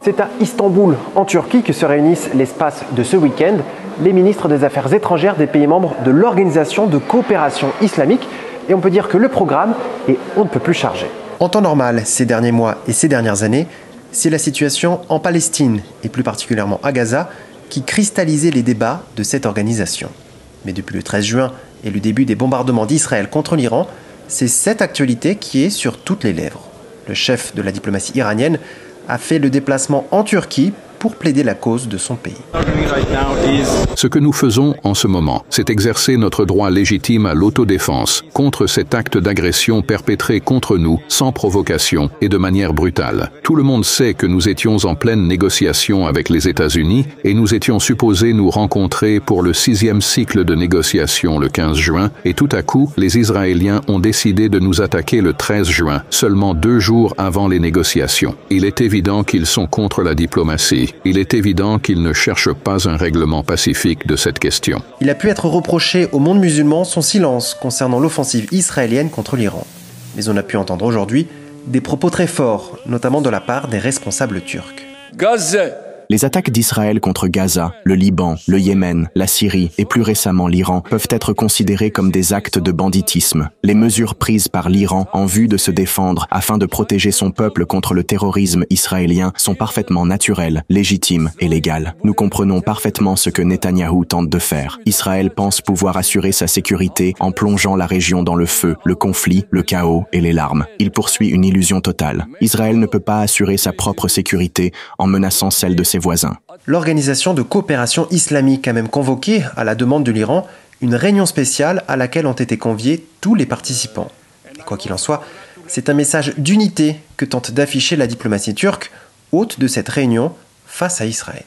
C'est à Istanbul, en Turquie, que se réunissent l'espace de ce week-end les ministres des Affaires étrangères des pays membres de l'Organisation de coopération islamique. Et on peut dire que le programme est on ne peut plus chargé. En temps normal, ces derniers mois et ces dernières années, c'est la situation en Palestine, et plus particulièrement à Gaza, qui cristallisait les débats de cette organisation. Mais depuis le 13 juin et le début des bombardements d'Israël contre l'Iran, c'est cette actualité qui est sur toutes les lèvres. Le chef de la diplomatie iranienne a fait le déplacement en Turquie pour plaider la cause de son pays. Ce que nous faisons en ce moment, c'est exercer notre droit légitime à l'autodéfense contre cet acte d'agression perpétré contre nous sans provocation et de manière brutale. Tout le monde sait que nous étions en pleine négociation avec les États-Unis et nous étions supposés nous rencontrer pour le 6e cycle de négociations le 15 juin et tout à coup, les Israéliens ont décidé de nous attaquer le 13 juin, seulement 2 jours avant les négociations. Il est évident qu'ils sont contre la diplomatie. Il est évident qu'ils ne cherchent pas un règlement pacifique de cette question. Il a pu être reproché au monde musulman son silence concernant l'offensive israélienne contre l'Iran. Mais on a pu entendre aujourd'hui des propos très forts, notamment de la part des responsables turcs. Les attaques d'Israël contre Gaza, le Liban, le Yémen, la Syrie et plus récemment l'Iran peuvent être considérées comme des actes de banditisme. Les mesures prises par l'Iran en vue de se défendre afin de protéger son peuple contre le terrorisme israélien sont parfaitement naturelles, légitimes et légales. Nous comprenons parfaitement ce que Netanyahou tente de faire. Israël pense pouvoir assurer sa sécurité en plongeant la région dans le feu, le conflit, le chaos et les larmes. Il poursuit une illusion totale. Israël ne peut pas assurer sa propre sécurité en menaçant celle de ses voisins. L'Organisation de coopération islamique a même convoqué, à la demande de l'Iran, une réunion spéciale à laquelle ont été conviés tous les participants. Et quoi qu'il en soit, c'est un message d'unité que tente d'afficher la diplomatie turque, hôte de cette réunion face à Israël.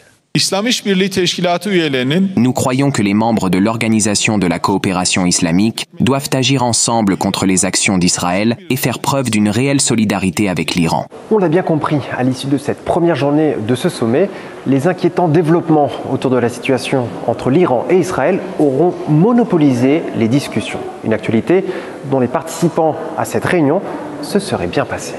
Nous croyons que les membres de l'Organisation de la coopération islamique doivent agir ensemble contre les actions d'Israël et faire preuve d'une réelle solidarité avec l'Iran. On l'a bien compris, à l'issue de cette première journée de ce sommet, les inquiétants développements autour de la situation entre l'Iran et Israël auront monopolisé les discussions. Une actualité dont les participants à cette réunion se seraient bien passés.